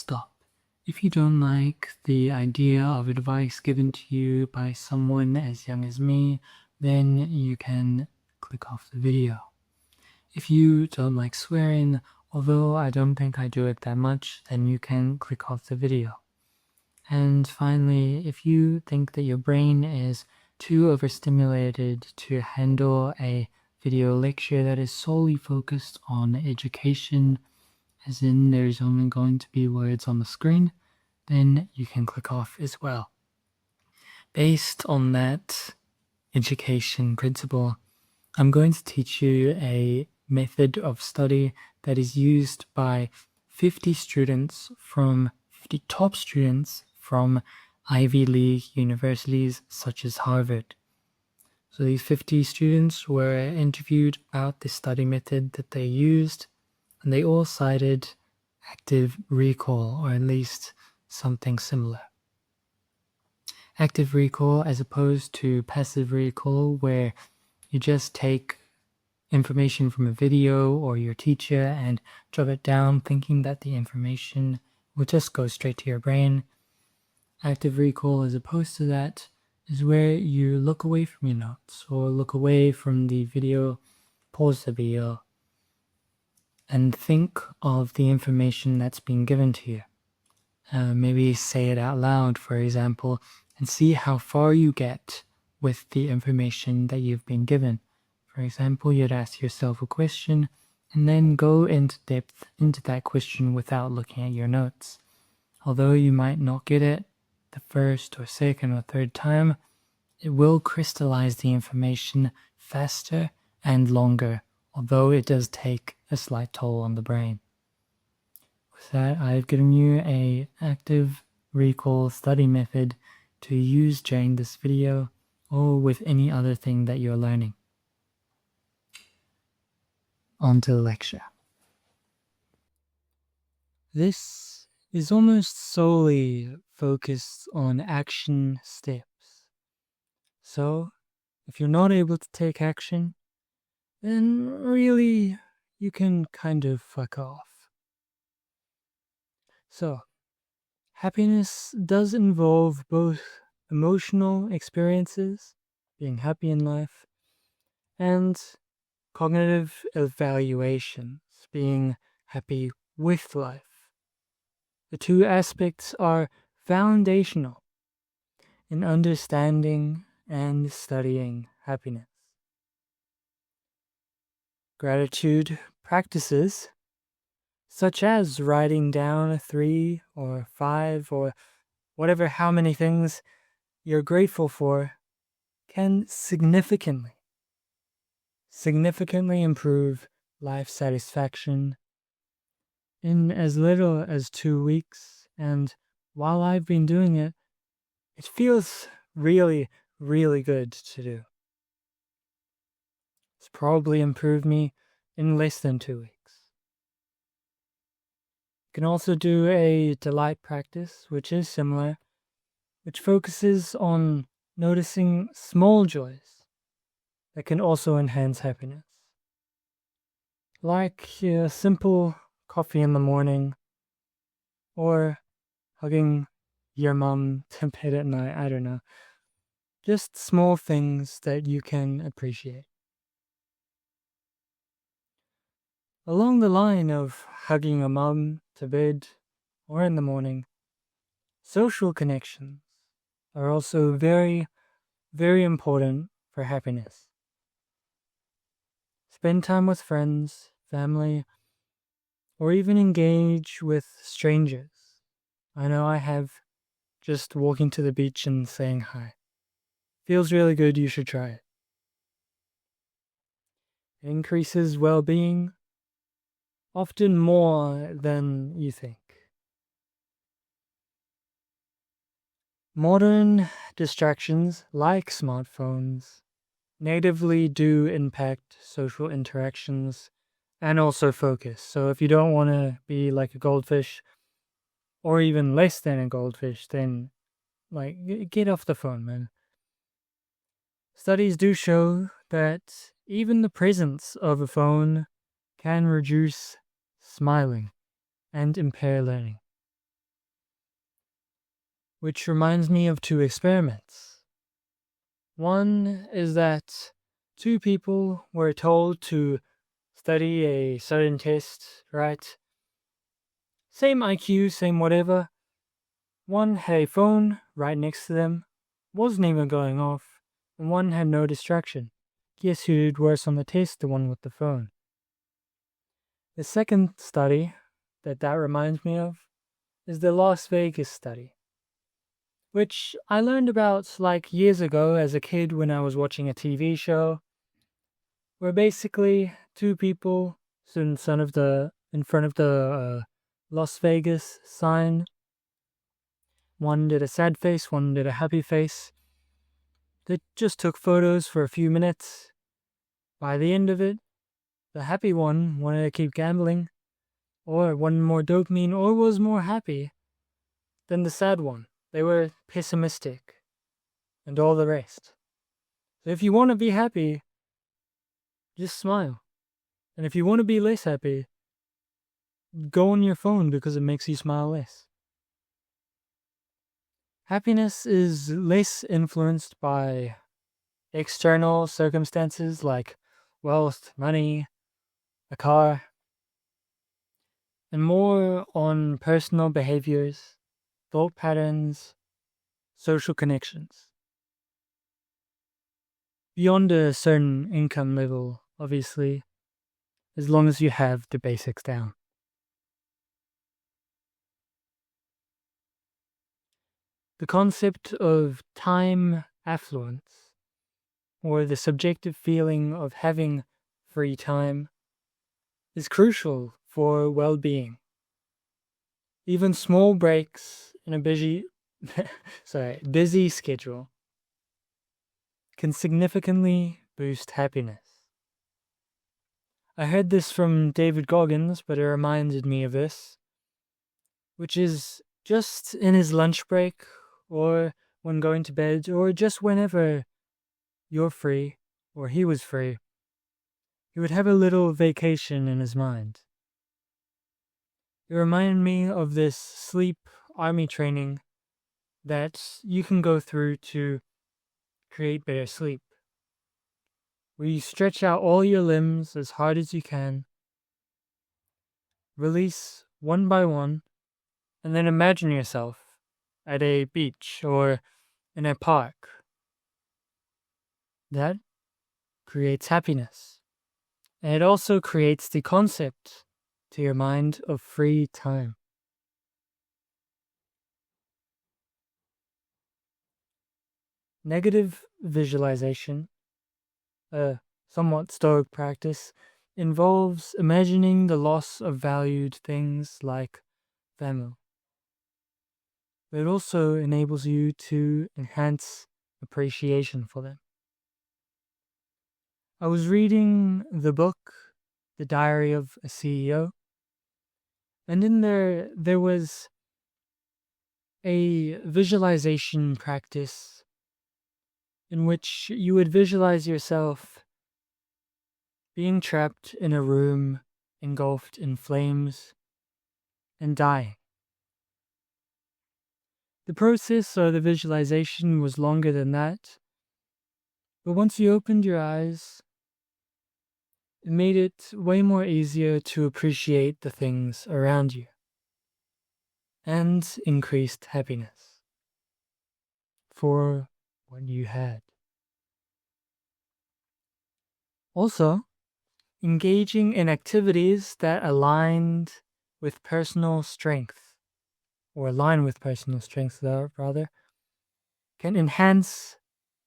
stop. If you don't like the idea of advice given to you by someone as young as me, then you can click off the video. If you don't like swearing, although I don't think I do it that much, then you can click off the video. And finally, if you think that your brain is too overstimulated to handle a video lecture that is solely focused on education, as in there's only going to be words on the screen, then you can click off as well. Based on that education principle, I'm going to teach you a method of study that is used by 50 top students from Ivy League universities such as Harvard. So these 50 students were interviewed about the study method that they used, and they all cited active recall, or at least something similar. Active recall as opposed to passive recall, where you just take information from a video or your teacher and drop it down thinking that the information will just go straight to your brain. Active recall as opposed to that is where you look away from your notes or look away from the video, pause the video, and think of the information that's being given to you. Maybe say it out loud, for example, and see how far you get with the information that you've been given. For example, you'd ask yourself a question and then go into depth into that question without looking at your notes. Although you might not get it the first or second or third time, it will crystallize the information faster and longer, although it does take a slight toll on the brain. With that, I've given you an active recall study method to use during this video or with any other thing that you're learning. On to the lecture. This is almost solely focused on action steps. So, if you're not able to take action, then really you can kind of fuck off. So, happiness does involve both emotional experiences, being happy in life, and cognitive evaluations, being happy with life. The two aspects are foundational in understanding and studying happiness. Gratitude practices, such as writing down 3 or 5 or how many things you're grateful for, can significantly improve life satisfaction in as little as 2 weeks. And while I've been doing it, it feels really, really good to do. It's probably improved me in less than 2 weeks. You can also do a delight practice, which is similar, which focuses on noticing small joys that can also enhance happiness. Like a simple coffee in the morning, or hugging your mom to bed at night, I don't know. Just small things that you can appreciate. Along the line of hugging a mom to bed or in the morning, social connections are also very, very important for happiness. Spend time with friends, family, or even engage with strangers. I know I have. Just walking to the beach and saying hi. Feels really good, you should try it. It increases well-being, often more than you think. Modern distractions, like smartphones, natively do impact social interactions and also focus. So if you don't want to be like a goldfish, or even less than a goldfish, then get off the phone, man. Studies do show that even the presence of a phone can reduce smiling and impair learning. which reminds me of two experiments. One is that two people were told to study a certain test, right? Same IQ, same whatever. One had a phone right next to them, wasn't even going off, and one had no distraction. Guess who did worse on the test? The one with the phone. The second study that reminds me of is the Las Vegas study, which I learned about like years ago as a kid when I was watching a TV show, where basically two people stood in front of the Las Vegas sign. One did a sad face, one did a happy face. They just took photos for a few minutes. By the end of it, the happy one wanted to keep gambling, or wanted more dopamine, or was more happy than the sad one. They were pessimistic, and all the rest. So if you want to be happy, just smile. And if you want to be less happy, go on your phone because it makes you smile less. Happiness is less influenced by external circumstances like wealth, money, a car, and more on personal behaviors, thought patterns, social connections. Beyond a certain income level, obviously, as long as you have the basics down. The concept of time affluence, or the subjective feeling of having free time, is crucial for well-being. Even small breaks in a busy schedule can significantly boost happiness. I heard this from David Goggins, but it reminded me of this, which is just in his lunch break, or when going to bed, or just whenever you're free, or he was free, he would have a little vacation in his mind. It reminded me of this sleep army training that you can go through to create better sleep, where you stretch out all your limbs as hard as you can, release one by one, and then imagine yourself at a beach or in a park. That creates happiness. And it also creates the concept to your mind of free time. Negative visualization, a somewhat Stoic practice, involves imagining the loss of valued things like family. But it also enables you to enhance appreciation for them. I was reading the book, The Diary of a CEO, and in there was a visualization practice in which you would visualize yourself being trapped in a room engulfed in flames and dying. The process or the visualization was longer than that, but once you opened your eyes, it made it way more easier to appreciate the things around you and increased happiness for what you had. Also, engaging in activities that aligned with personal strength, or align with personal strength rather, can enhance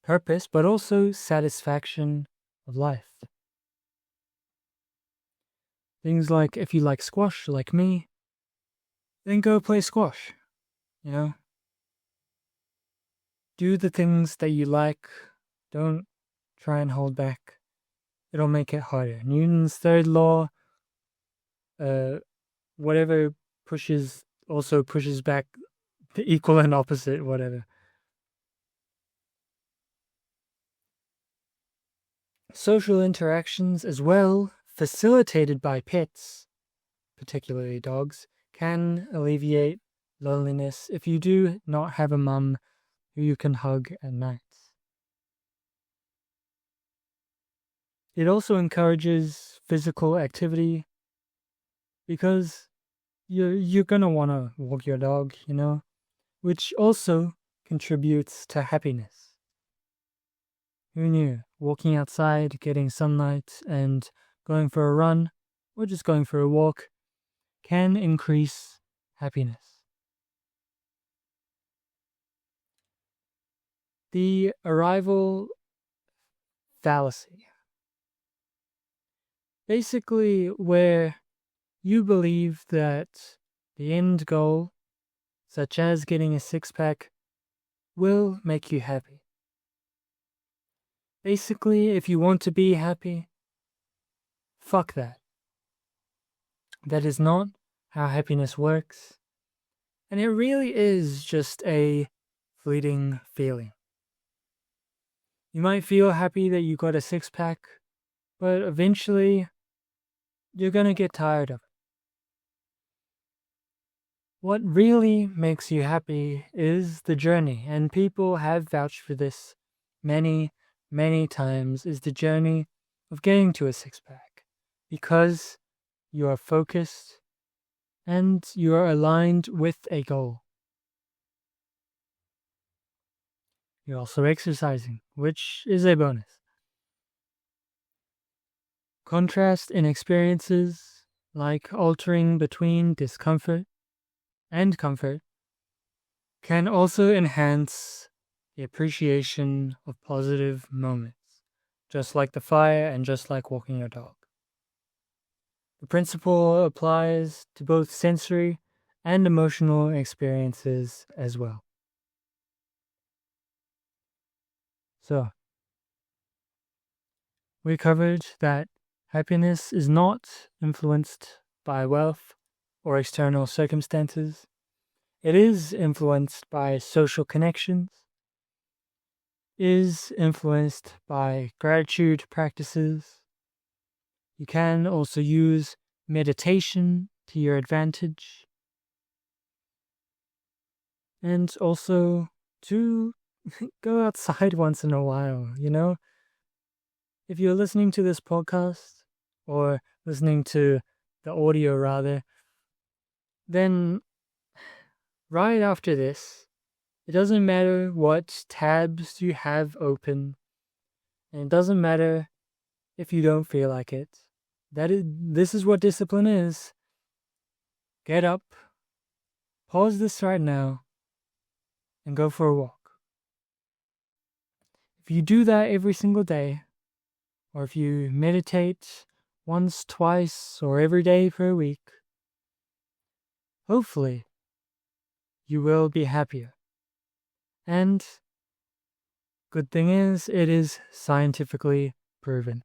purpose but also satisfaction of life. Things like, if you like squash like me, then go play squash, Do the things that you like, don't try and hold back. It'll make it harder. Newton's third law, whatever pushes back the equal and opposite, whatever. Social interactions as well, facilitated by pets, particularly dogs, can alleviate loneliness if you do not have a mum who you can hug at night. It also encourages physical activity because you're gonna wanna walk your dog, which also contributes to happiness. Who knew? Walking outside, getting sunlight, and going for a run, or just going for a walk, can increase happiness. The arrival fallacy. Basically, where you believe that the end goal, such as getting a six-pack, will make you happy. Basically, if you want to be happy, fuck that. That is not how happiness works, and it really is just a fleeting feeling. You might feel happy that you got a six-pack, but eventually you're gonna get tired of it. What really makes you happy is the journey, and people have vouched for this many, many times, is the journey of getting to a six-pack, because you are focused and you are aligned with a goal. You're also exercising, which is a bonus. Contrast in experiences, like altering between discomfort and comfort, can also enhance the appreciation of positive moments, just like the fire and just like walking your dog. The principle applies to both sensory and emotional experiences as well. So, we covered that happiness is not influenced by wealth or external circumstances. It is influenced by social connections, is influenced by gratitude practices. You can also use meditation to your advantage, and also to go outside once in a while, If you're listening to this podcast, or listening to the audio rather, then right after this, it doesn't matter what tabs you have open, and it doesn't matter if you don't feel like it. This is what discipline is. Get up, pause this right now, and go for a walk. If you do that every single day, or if you meditate once, twice, or every day for a week, hopefully you will be happier. And good thing is, it is scientifically proven.